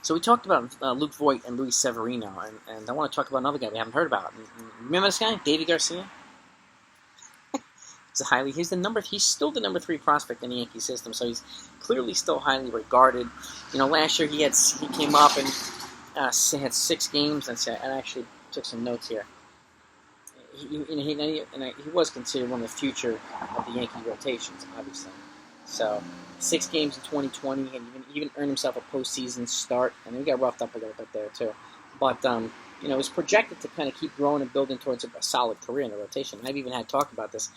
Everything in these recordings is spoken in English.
So we talked about Luke Voit and Luis Severino, and I want to talk about another guy we haven't heard about. Remember this guy, Deivi Garcia? He's still the number 3 prospect in the Yankee system, so he's clearly still highly regarded. Last year he came up and had 6 games, and I actually took some notes here. He was considered one of the future of the Yankee rotations, obviously. So 6 games in 2020, and even earned himself a postseason start. And he got roughed up a little bit there too, but it was projected to kind of keep growing and building towards a solid career in the rotation. I've even had talk about this,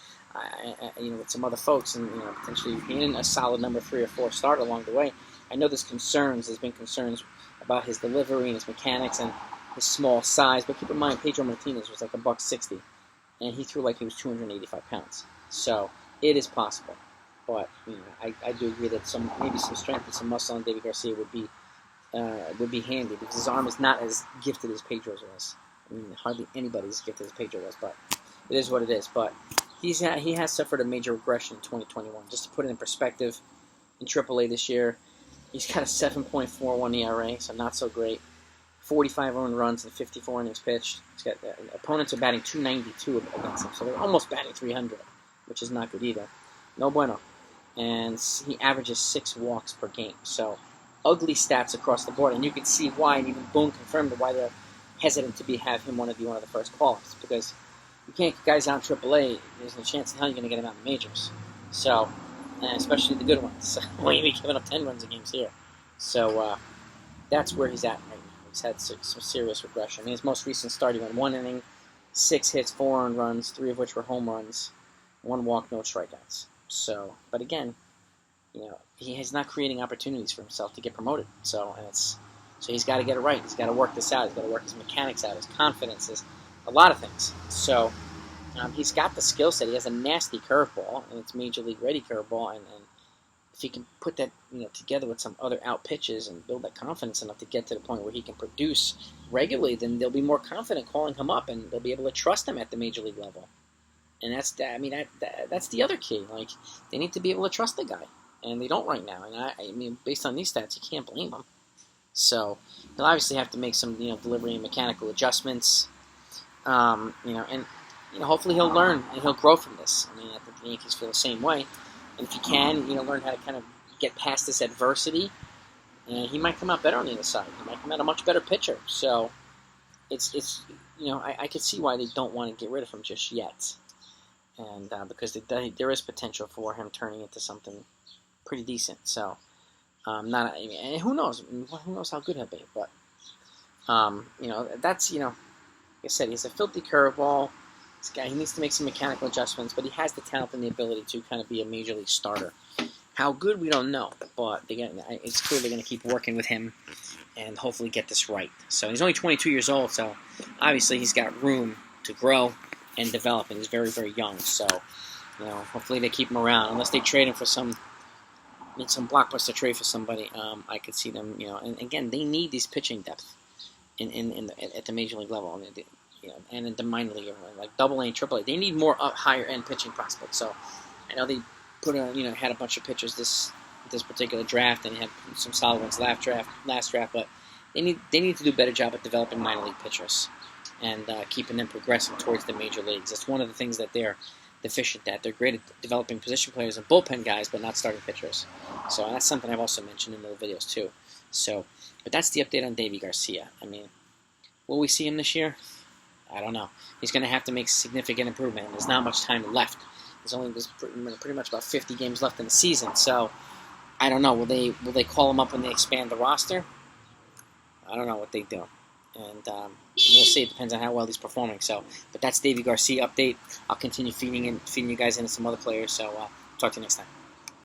with some other folks, and potentially being a solid number 3 or 4 start along the way. I know there's been concerns about his delivery and his mechanics and his small size, but keep in mind Pedro Martinez was like $160, and he threw like he was 285 pounds. So it is possible, but I do agree that maybe some strength and some muscle on Deivi Garcia would be handy, because his arm is not as gifted as Pedro's was. Hardly anybody's gifted as Pedro was, but it is what it is. But he has suffered a major regression in 2021. Just to put it in perspective, in AAA this year, he's got a 7.41 ERA, so not so great. 45 earned runs and 54 innings pitched. He's got opponents are batting 292 against him, so they're almost batting 300, which is not good either. No bueno. And he averages 6 walks per game. So ugly stats across the board, and you can see why. And even Boone confirmed why they're hesitant to have him one of the first call-ups, because you can't get guys out in AAA. There's no chance in hell you're going to get him out in the majors. So, and especially the good ones. When you be giving up 10 runs a game here. So that's where he's at right now. He's had some serious regression. His most recent start, he went 1 inning, 6 hits, 4 earned runs, 3 of which were home runs, 1 walk, no strikeouts. So, but again, he's not creating opportunities for himself to get promoted. So he's got to get it right. He's got to work this out. He's got to work his mechanics out, his confidence, a lot of things. So he's got the skill set. He has a nasty curveball, and it's major league ready curveball. And if he can put that together with some other out pitches and build that confidence enough to get to the point where he can produce regularly, then they'll be more confident calling him up, and they'll be able to trust him at the major league level. And that's the other key. Like, they need to be able to trust the guy, and they don't right now. And based on these stats, you can't blame him. So he'll obviously have to make some delivery and mechanical adjustments. And hopefully he'll learn and he'll grow from this. I think the Yankees feel the same way. And if he can, learn how to kind of get past this adversity, and he might come out better on the other side. He might come out a much better pitcher. So I could see why they don't want to get rid of him just yet. And because there is potential for him turning into something pretty decent. So, and who knows? Who knows how good he'll be? But, that's, like I said, he's a filthy curveball. This guy, he needs to make some mechanical adjustments, but he has the talent and the ability to kind of be a major league starter. How good, we don't know. But again, it's clear they're going to keep working with him and hopefully get this right. So he's only 22 years old, so obviously he's got room to grow and develop, and he's very, very young. So, hopefully they keep him around. Unless they trade him for some blockbuster trade for somebody, I could see them, and again, they need these pitching depth at the major league level. And in the minor league, like AA and AAA, they need more higher end pitching prospects. So I know they had a bunch of pitchers this particular draft, and they had some solid ones last draft, but they need to do a better job at developing minor league pitchers and keeping them progressing towards the major leagues. That's one of the things that they're deficient at. They're great at developing position players and bullpen guys, but not starting pitchers. So that's something I've also mentioned in the videos too. So, but that's the update on Deivi Garcia. Will we see him this year? I don't know. He's going to have to make significant improvement, and there's not much time left. There's pretty much about 50 games left in the season, so I don't know. Will they call him up when they expand the roster? I don't know what they do, and we'll see. It depends on how well he's performing. So, but that's Deivi Garcia update. I'll continue feeding you guys into some other players. So, talk to you next time.